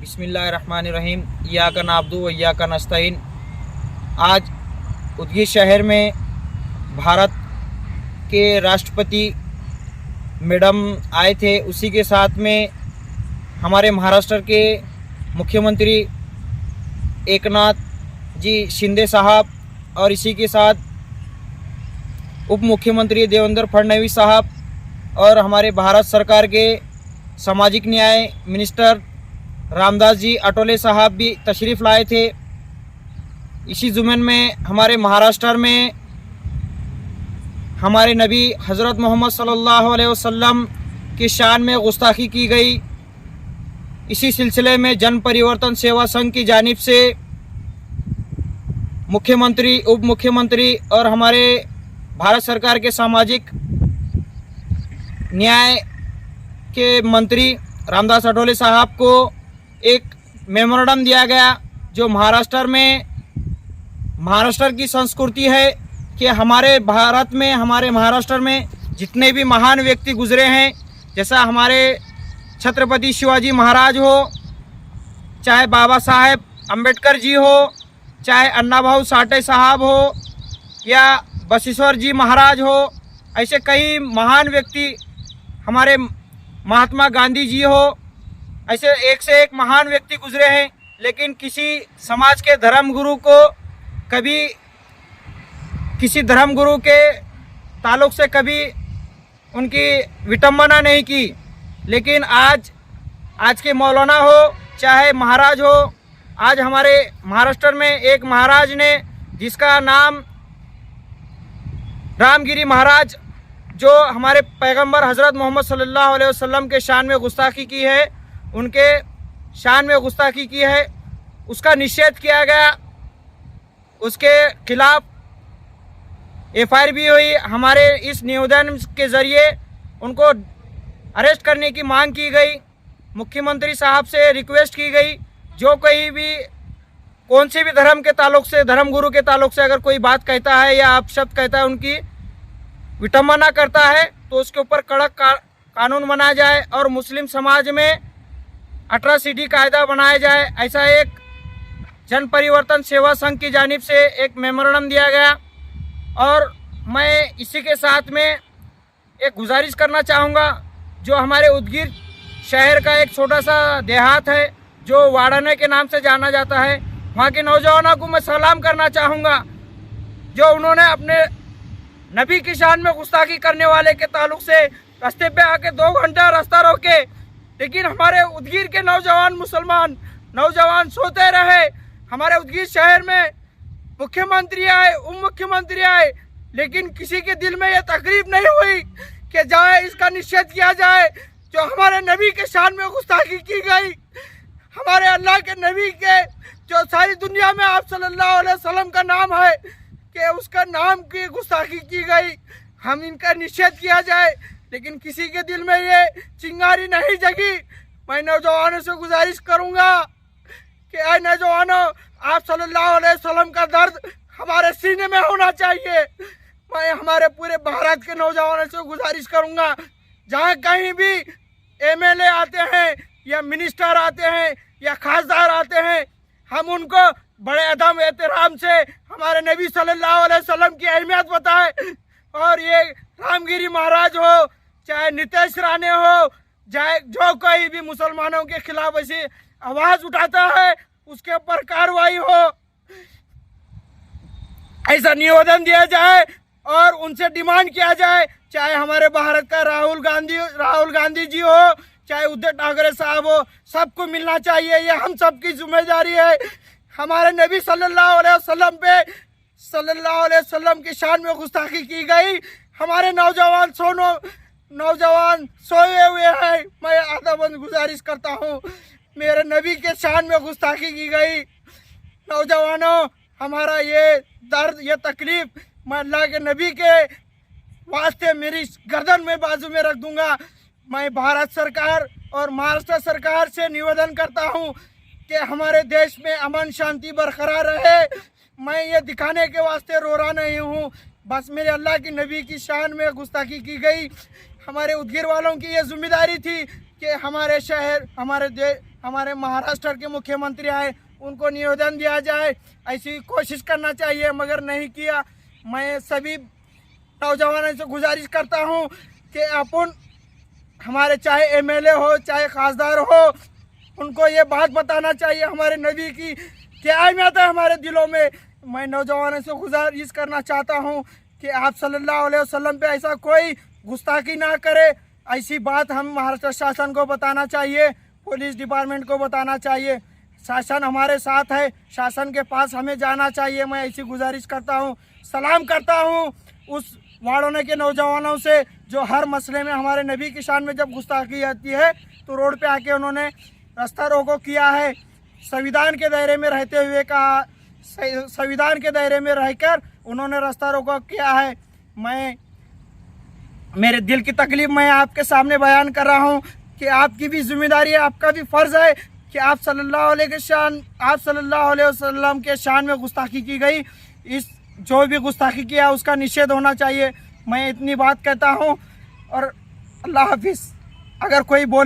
बिस्मिल्लाहिर्रहमानिर्रहीम। इय्याका नअब्दु व इय्याका नस्तईन। आज उदगीर शहर में भारत के राष्ट्रपति मैडम आए थे, उसी के साथ में हमारे महाराष्ट्र के मुख्यमंत्री एकनाथ जी शिंदे साहब और इसी के साथ उप मुख्यमंत्री देवेंद्र फडणवीस साहब और हमारे भारत सरकार के सामाजिक न्याय मिनिस्टर रामदास जी अटोले साहब भी तशरीफ़ लाए थे। इसी ज़ुमन में हमारे महाराष्ट्र में हमारे नबी हज़रत मोहम्मद सल्लल्लाहु अलैहि वसल्लम की शान में गुस्ताखी की गई। इसी सिलसिले में जन परिवर्तन सेवा संघ की जानिब से मुख्यमंत्री, उप मुख्यमंत्री और हमारे भारत सरकार के सामाजिक न्याय के मंत्री रामदास अटोले साहब को एक मेमोरेंडम दिया गया, जो महाराष्ट्र की संस्कृति है कि हमारे भारत में, हमारे महाराष्ट्र में जितने भी महान व्यक्ति गुजरे हैं, जैसा हमारे छत्रपति शिवाजी महाराज हो, चाहे बाबा साहेब अम्बेडकर जी हो, चाहे अन्ना भाऊ साठे साहब हो या बसवेश्वर जी महाराज हो, ऐसे कई महान व्यक्ति, हमारे महात्मा गांधी जी हो, ऐसे एक से एक महान व्यक्ति गुजरे हैं। लेकिन किसी समाज के धर्मगुरु को कभी, किसी धर्मगुरु के ताल्लुक़ से कभी उनकी विटंबना नहीं की। लेकिन आज के मौलाना हो, चाहे महाराज हो, आज हमारे महाराष्ट्र में एक महाराज ने, जिसका नाम रामगिरी महाराज, जो हमारे पैगंबर हज़रत मोहम्मद सल्लल्लाहु अलैहि वसल्लम के शान में गुस्ताखी की है, उनके शान में गुस्ताखी की है, उसका निषेध किया गया। उसके खिलाफ एफआईआर भी हुई। हमारे इस निवेदन के ज़रिए उनको अरेस्ट करने की मांग की गई। मुख्यमंत्री साहब से रिक्वेस्ट की गई, जो कहीं भी कौन से भी धर्म के ताल्लुक़ से, धर्मगुरु के ताल्लुक़ से अगर कोई बात कहता है या अपशब्द कहता है, उनकी विटंबना करता है, तो उसके ऊपर कड़क कानून बनाया जाए और मुस्लिम समाज में अट्रॉसिटी कायदा बनाया जाए। ऐसा एक जन परिवर्तन सेवा संघ की जानिब से एक मेमोरेंडम दिया गया। और मैं इसी के साथ में एक गुजारिश करना चाहूँगा, जो हमारे उदगीर शहर का एक छोटा सा देहात है जो वाड़ाने के नाम से जाना जाता है, वहाँ के नौजवानों को मैं सलाम करना चाहूँगा, जो उन्होंने अपने नबी की शान में गुस्ताखी करने वाले के ताल्लुक़ से रास्ते पे आके 2 घंटा रास्ता रोके। लेकिन हमारे उदगीर के नौजवान मुसलमान नौजवान सोते रहे। हमारे उदगीर शहर में मुख्यमंत्री आए, उप मुख्यमंत्री आए, लेकिन किसी के दिल में यह तकलीफ नहीं हुई कि जाए इसका निषेध किया जाए। जो हमारे नबी के शान में गुस्ताखी की गई, हमारे अल्लाह के नबी के, जो सारी दुनिया में आप सल्लल्लाहु अलैहि वसल्लम का नाम है, कि उसका नाम की गुस्ताखी की गई, हम इनका निषेध किया जाए। लेकिन किसी के दिल में ये चिंगारी नहीं जगी। मैं नौजवानों से गुजारिश करूंगा कि ऐ नौजवानों, आप सल्लल्लाहु अलैहि वसल्लम का दर्द हमारे सीने में होना चाहिए। मैं हमारे पूरे भारत के नौजवानों से गुजारिश करूंगा, जहाँ कहीं भी एमएलए आते हैं या मिनिस्टर आते हैं या खासदार आते हैं, हम उनको बड़े अदब एहतराम से हमारे नबी सल्लल्लाहु अलैहि वसल्लम की अहमियत बताएं। और ये रामगिरी महाराज हो, चाहे नीतीश राणे हो, चाहे जो कोई भी मुसलमानों के खिलाफ ऐसी आवाज़ उठाता है, उसके ऊपर कार्रवाई हो, ऐसा निवेदन दिया जाए और उनसे डिमांड किया जाए। चाहे हमारे भारत का राहुल गांधी जी हो, चाहे उद्धव ठाकरे साहब हो, सबको मिलना चाहिए। ये हम सबकी जिम्मेदारी है। हमारे नबी सल्लल्लाहु अलैहि वसल्लम की शान में गुस्ताखी की गई। हमारे नौजवान सोए हुए हैं। मैं आदाबंद गुजारिश करता हूँ, मेरे नबी के शान में गुस्ताखी की गई। नौजवानों, हमारा ये दर्द, ये तकलीफ मैं अल्लाह के नबी के वास्ते मेरी गर्दन में, बाजू में रख दूंगा। मैं भारत सरकार और महाराष्ट्र सरकार से निवेदन करता हूँ कि हमारे देश में अमन शांति बरकरार रहे। मैं ये दिखाने के वास्ते रो रहा नहीं हूँ, बस मेरे अल्लाह की नबी की शान में गुस्ताखी की गई। हमारे उदगीर वालों की ये जिम्मेदारी थी कि हमारे शहर, हमारे महाराष्ट्र के मुख्यमंत्री आए, उनको निवेदन दिया जाए, ऐसी कोशिश करना चाहिए, मगर नहीं किया। मैं सभी नौजवानों से गुजारिश करता हूँ कि अपन हमारे चाहे एमएलए हो चाहे खासदार हो, उनको ये बात बताना चाहिए हमारे नबी की क्या अहमियत है हमारे दिलों में। मैं नौजवानों से गुजारिश करना चाहता हूँ कि आप सल्लल्लाहु अलैहि वसल्लम पे ऐसा कोई गुस्ताखी ना करे। ऐसी बात हम महाराष्ट्र शासन को बताना चाहिए, पुलिस डिपार्टमेंट को बताना चाहिए। शासन हमारे साथ है, शासन के पास हमें जाना चाहिए। मैं ऐसी गुजारिश करता हूँ, सलाम करता हूँ उस वाड़ोने के नौजवानों से जो हर मसले में हमारे नबी की शान में जब गुस्ताखी आती है तो रोड पे आके उन्होंने रास्ता रोको किया है। संविधान के दायरे में रहते हुए कहा, संविधान के दायरे में रहकर उन्होंने रास्ता रोको किया है। मैं मेरे दिल की तकलीफ मैं आपके सामने बयान कर रहा हूँ कि आपकी भी जिम्मेदारी है, आपका भी फ़र्ज़ है कि आप सल्लल्लाहु अलैहि वसल्लम के शान में गुस्ताखी की गई, इस जो भी गुस्ताखी किया उसका निषेध होना चाहिए। मैं इतनी बात कहता हूँ और अल्लाह हाफिज़। अगर कोई बोलने